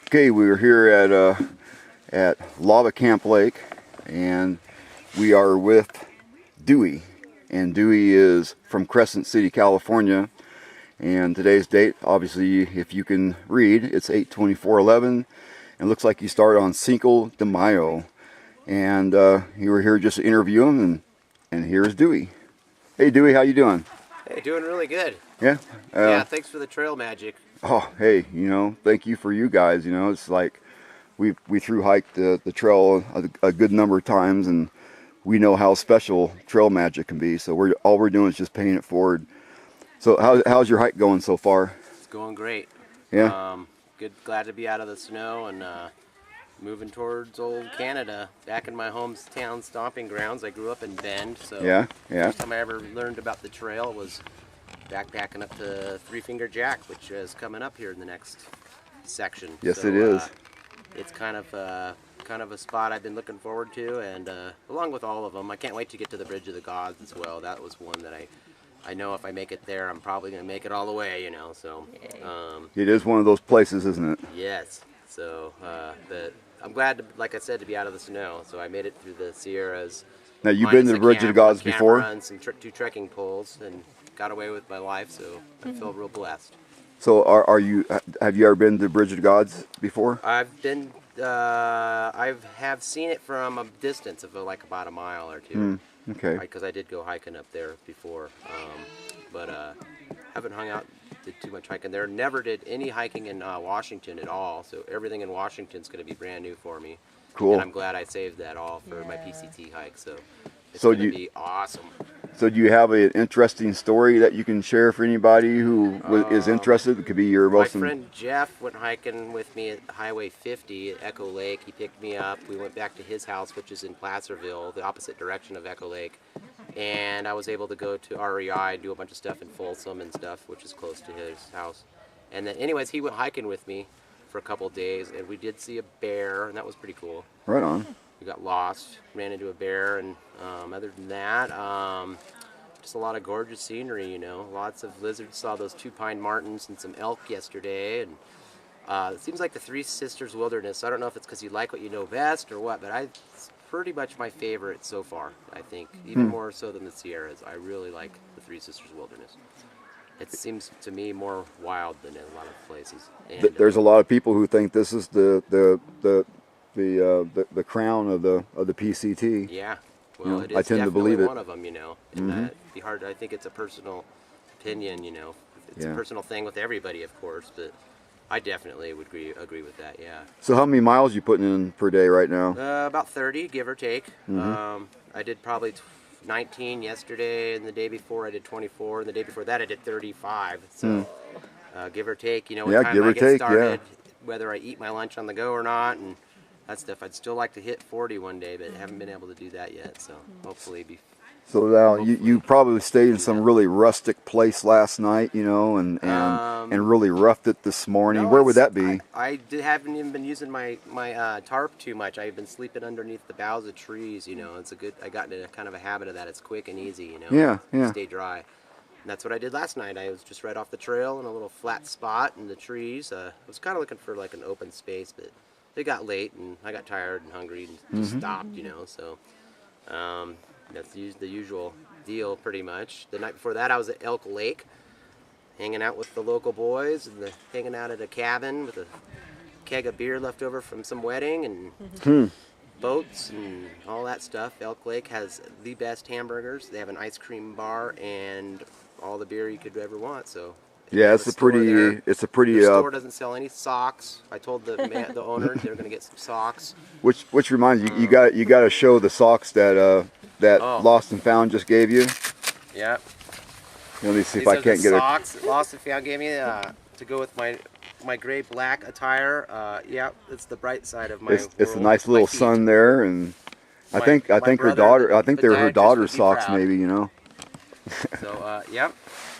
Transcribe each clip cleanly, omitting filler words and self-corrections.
Okay, we're here at Lava Camp Lake, and we are with Dewy. And Dewy is from Crescent City, California. And today's date, obviously, if you can read, it's 8/24/11. And looks like you started on Cinco de Mayo. And you were here just to interview him, and here's Dewy. Hey, Dewy, how you doing? Hey, doing really good. Yeah? Yeah, thanks for the trail magic. Oh, hey, thank you for you guys. It's like we through hiked the trail a good number of times, and we know how special trail magic can be. So all we're doing is just paying it forward. So how's your hike going so far? It's going great. Yeah. Good. Glad to be out of the snow and moving towards old Canada, back in my hometown stomping grounds. I grew up in Bend, so Yeah. first time I ever learned about the trail was backpacking up to Three Finger Jack, which is coming up here in the next section. Yes, so, it is. It's kind of a spot I've been looking forward to, and along with all of them, I can't wait to get to the Bridge of the Gods as well. That was one that I know if I make it there, I'm probably going to make it all the way, So It is one of those places, isn't it? yes. So I'm glad, like I said, to be out of the snow. So I made it through the Sierras. Now, you've been to the Bridge of the Gods before? And some two trekking poles, and got away with my life. So I feel real blessed. So have you ever been to the Bridge of the Gods before? I've been. I have seen it from a distance of like about a mile or two. Okay. Because I did go hiking up there before, but haven't hung out, did too much hiking there. Never did any hiking in Washington at all. So everything in Washington's going to be brand new for me. Cool. And I'm glad I saved that all for my PCT hike. So it's going to be awesome. So do you have an interesting story that you can share for anybody who is interested? It could be your My most. friend Jeff went hiking with me at Highway 50 at Echo Lake. He picked me up. We went back to his house, which is in Placerville, the opposite direction of Echo Lake. And I was able to go to REI and do a bunch of stuff in Folsom and stuff, which is close to his house. And then, anyways, he went hiking with me for a couple of days, and we did see a bear, and that was pretty cool. Right on. We got lost, ran into a bear, and other than that, just a lot of gorgeous scenery, Lots of lizards. Saw those 2 pine martens and some elk yesterday, and it seems like the Three Sisters Wilderness. I don't know if it's because you like what you know best or what, but it's pretty much my favorite so far, I think. Even more so than the Sierras. I really like the Three Sisters Wilderness. It seems to me more wild than in a lot of places. And, There's a lot of people who think this is the crown of the PCT. Yeah. Well, it is I tend to believe it. one of them, And it'd be hard. I think it's a personal opinion, It's a personal thing with everybody, of course, but I definitely would agree with that. Yeah. So how many miles you putting in per day right now? About 30, give or take. I did probably 19 yesterday, and the day before I did 24, and the day before that I did 35. So give or take, what time give I or get take, started, whether I eat my lunch on the go or not, and that stuff. I'd still like to hit 40 one day, but haven't been able to do that yet. So hopefully So now you probably stayed in some really rustic place last night, and really roughed it this morning. No, Where would that be? I haven't even been using my tarp too much. I've been sleeping underneath the boughs of trees. It's I got into kind of a habit of that. It's quick and easy. Yeah. Stay dry. And that's what I did last night. I was just right off the trail in a little flat spot in the trees. I was kind of looking for like an open space, but it got late and I got tired and hungry and just stopped. So. That's the usual deal, pretty much. The night before that, I was at Elk Lake, hanging out with the local boys, and hanging out at a cabin with a keg of beer left over from some wedding, and boats and all that stuff. Elk Lake has the best hamburgers. They have an ice cream bar and all the beer you could ever want. So yeah, it's a pretty. The store doesn't sell any socks. I told the owner they're going to get some socks. Which reminds you, you got to show the socks that Lost and Found just gave you. Yeah. Let me see These if I are can't the get it. socks Lost and Found gave me to go with my gray black attire. Yeah, it's the bright side of my. It's a nice little sun there, and I think her daughter. I think they're her daughter's socks, maybe. So yeah,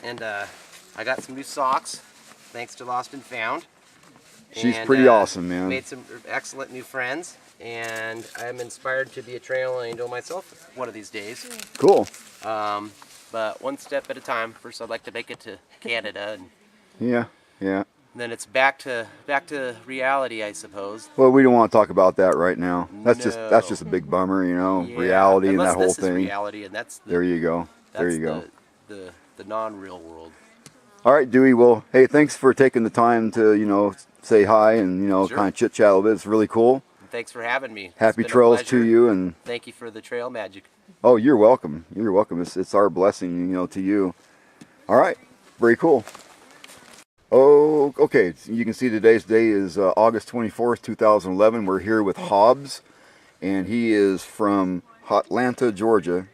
and I got some new socks, thanks to Lost and Found. She's pretty awesome, man. Made some excellent new friends, and I'm inspired to be a trail angel myself one of these days. Cool. But one step at a time. First, I'd like to make it to Canada. And yeah. And then it's back to reality, I suppose. Well, we don't want to talk about that right now. That's No. just a big bummer, you know, Yeah, reality and unless that whole this is thing. reality, and that's There you go. There that's you go. the non-real world. All right, Dewey. Well, hey, thanks for taking the time to, you know, say hi and, you know, Sure. kind of chit chat a little bit. It's really cool. And thanks for having me. Happy It's been a trails to pleasure. you, and Thank you for the trail magic. oh, you're welcome. You're welcome. It's our blessing, you know, to you. All right, very cool. Oh, okay. So you can see today's day is August 24th, 2011. We're here with Hobbs, and he is from Hotlanta, Georgia.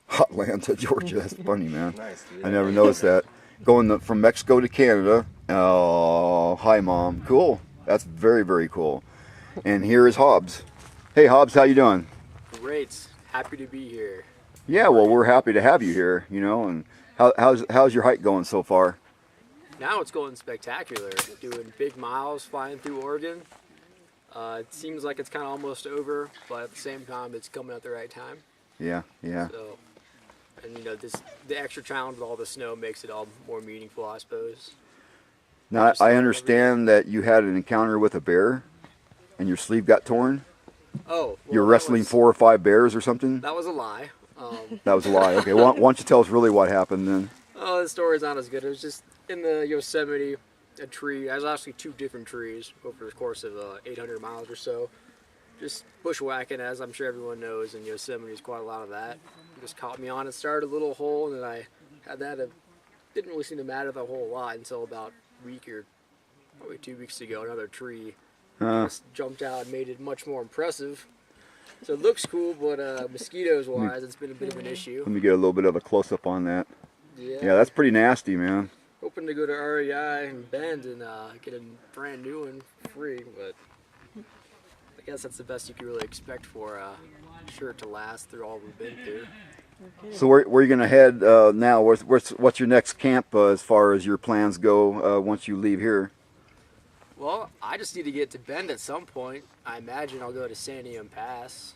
Hotlanta, Georgia. That's funny, man. Nice, dude. I never noticed that. Going from Mexico to Canada. Oh, hi, Mom. Cool. That's very, very cool. And here is Hobbs. Hey, Hobbs, how you doing? Great. Happy to be here. Yeah, well, we're happy to have you here, you know. And how's your hike going so far? Now it's going spectacular. Doing big miles flying through Oregon. It seems like it's kind of almost over, but at the same time, it's coming at the right time. Yeah, yeah. So, and you know, the extra challenge with all the snow makes it all more meaningful, I suppose. Now, I understand that you had an encounter with a bear, and your sleeve got torn. Oh, well, You're wrestling 4 or 5 bears or something? That was a lie. That was a lie. Okay, why don't you tell us really what happened then? Oh, the story's not as good. It was just in the Yosemite, a tree. There's actually 2 different trees over the course of 800 miles or so. Just bushwhacking, as I'm sure everyone knows, in Yosemite there's quite a lot of that. It just caught me on it, started a little hole, and then I had that. It didn't really seem to matter the whole lot until about a week or probably 2 weeks ago. Another tree just jumped out and made it much more impressive. So it looks cool, but mosquitoes-wise, it's been a bit of an issue. Let me get a little bit of a close-up on that. Yeah. Yeah, that's pretty nasty, man. Hoping to go to REI and Bend and get a brand new one free, but I guess that's the best you can really expect for a shirt to last through all we've been through. So where are you going to head now? What's your next camp as far as your plans go once you leave here? Well, I just need to get to Bend at some point. I imagine I'll go to Santiam Pass.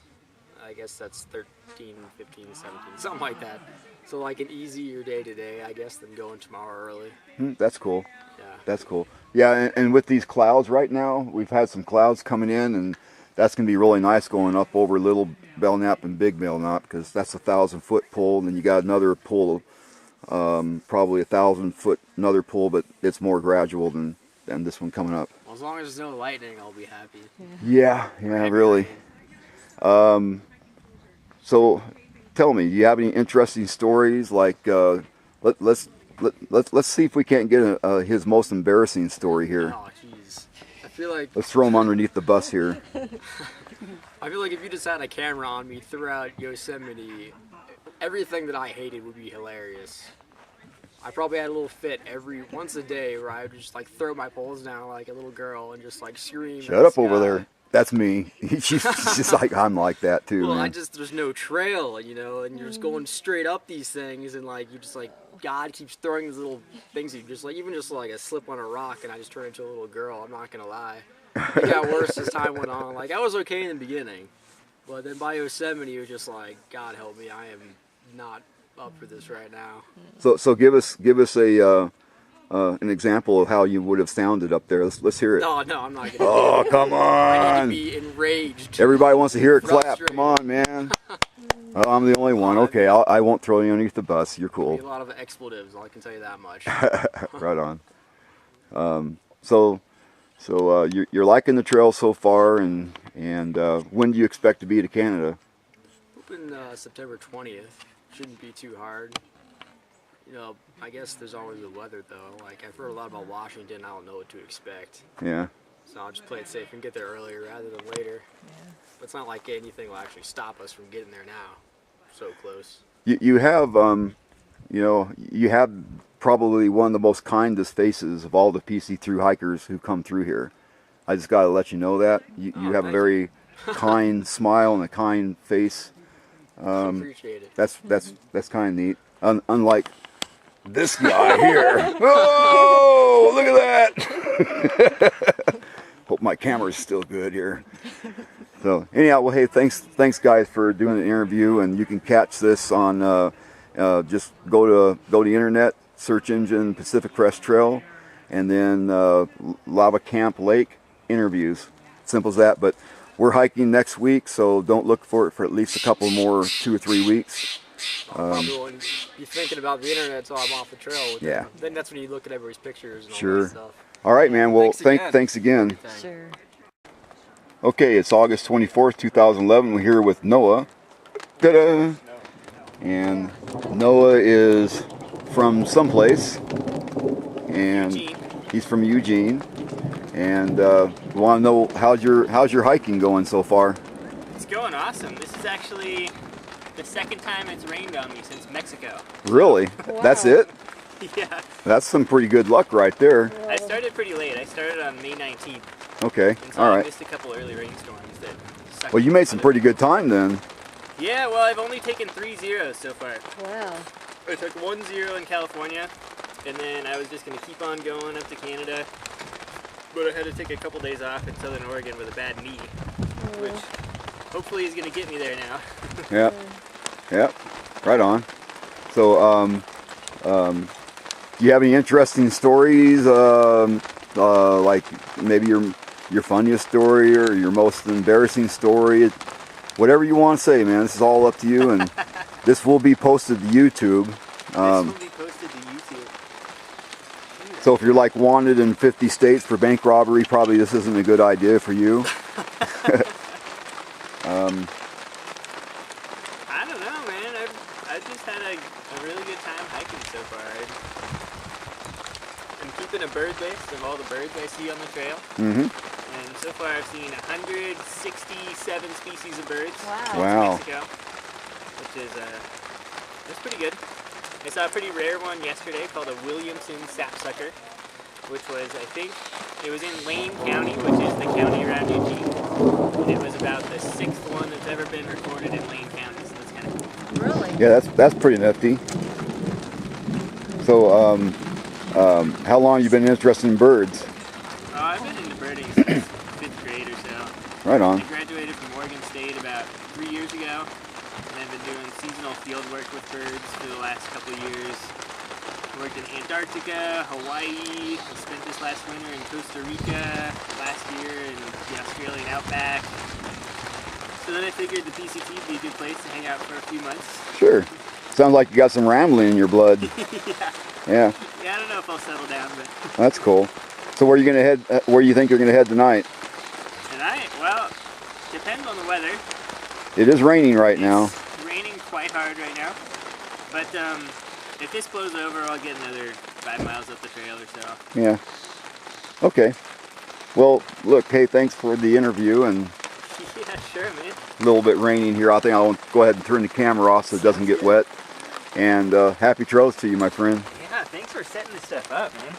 I guess that's 13, 15, 17, something like that. So like an easier day today, I guess, than going tomorrow early. That's cool. Yeah. That's cool. Yeah, and with these clouds right now, we've had some clouds coming in, and that's going to be really nice going up over Little Belknap and Big Belknap, because that's a 1,000-foot pull, and then you got another pull, probably 1,000-foot another pull, but it's more gradual than this one coming up. Well, as long as there's no lightning, I'll be happy. Yeah, really. So, tell me, do you have any interesting stories? Like, let's see if we can't get his most embarrassing story here. Oh, jeez. I feel like Let's throw him underneath the bus here. if you just had a camera on me throughout Yosemite, everything that I hated would be hilarious. I probably had a little fit once a day where I would just like throw my poles down like a little girl and just like scream. Shut up over there. That's me. She's just like, I'm like that too, Well, man. there's no trail, you know, and you're just going straight up these things, and like you just like God keeps throwing these little things. You just like even just like a slip on a rock, and I just turn into a little girl. I'm not gonna lie. It got worse as time went on. Like I was okay in the beginning, but then by Yosemite, it was just like, God help me, I am not up for this right now. So give us an example of how you would have sounded up there. Let's hear it. No, I'm not gonna. Oh, come I on! need to be enraged. Everybody wants to hear it clap. Frustrated. Come on, man. Oh, I'm the only one. Okay, I won't throw you underneath the bus. You're cool. A lot of expletives, I can tell you that much. Right on. So you're liking the trail so far, and when do you expect to be to Canada? Hoping September 20th. Shouldn't be too hard. You know, I guess there's always the weather though. Like I've heard a lot about Washington. I don't know what to expect. Yeah. So I'll just play it safe and get there earlier rather than later. Yeah. But it's not like anything will actually stop us from getting there now. So close. You have you have probably one of the most kindest faces of all the PC through hikers who come through here. I just got to let you know that you have a very kind smile and a kind face. Appreciate it. That's kind of neat. Unlike this guy here. Oh, look at that! Hope my camera's still good here. So anyhow, well, hey, thanks guys for doing the interview, and you can catch this on just go to the internet, search engine Pacific Crest Trail, and then Lava Camp Lake interviews. Simple as that. But we're hiking next week, so don't look for it for at least a couple more, 2 or 3 weeks. Probably won't be thinking about the internet until I'm off the trail. With Yeah. them. Then that's when you look at everybody's pictures and all Sure. that stuff. All right, man. Well, Thanks thanks again. Sure. Okay, it's August 24th, 2011. We're here with Noah. Ta-da! And Noah is from someplace, and Eugene. he's from Eugene. And we want to know how's your hiking going so far? It's going awesome. This is actually the second time it's rained on me since Mexico. Really? Wow. That's it? Yeah. That's some pretty good luck right there. I started pretty late. I started on May 19th. Okay. And so All I right. missed a couple early rainstorms that sucked Well, you made some out of pretty it. good time then. Yeah, well, I've only taken 3 zeros so far. Wow. I took 1 0 in California, and then I was just going to keep on going up to Canada. But I had to take a couple days off in Southern Oregon with a bad knee, which hopefully is going to get me there now. Yeah. Yeah. Right on. So, do you have any interesting stories? Like maybe your funniest story or your most embarrassing story? Whatever you want to say, man. This is all up to you, and this will be posted to YouTube. This will be posted to YouTube. So if you're like wanted in 50 states for bank robbery, probably this isn't a good idea for you. I don't know, man. I've just had a really good time hiking so far. I'm keeping a bird list of all the birds I see on the trail. Mm-hmm. And so far I've seen 167 species of birds. Wow. Wow. Mexico, which is that's pretty good. I saw a pretty rare one yesterday called a Williamson sapsucker, which was, I think, it was in Lane County, which is the county around Eugene. And it was about the 6th one that's ever been recorded in Lane County, so that's kind of cool. Really? Yeah, that's pretty nifty. So, how long you been interested in birds? I've been into birding since 5th grade or so. Right on. I graduated from Oregon State about 3 years ago, and I've been doing seasonal field work with birds for the last couple of years. I worked in Antarctica, Hawaii. I spent this last winter in Costa Rica, last year in the Australian outback. So then I figured the PCT would be a good place to hang out for a few months. Sure. Sounds like you got some rambling in your blood. Yeah. Yeah, Yeah, I don't know if I'll settle down, but that's cool. So where are you gonna head? Where do you think you're gonna head tonight? tonight, well, depends on the weather. It is raining right now. It's raining quite hard right now, but if this blows over, I'll get another 5 miles up the trail or so. Yeah. Okay. Well, look, hey, thanks for the interview, and Yeah, sure, man. a little bit raining here. I think I'll go ahead and turn the camera off so it doesn't get wet. And happy trails to you, my friend. Yeah, thanks for setting this stuff up, man.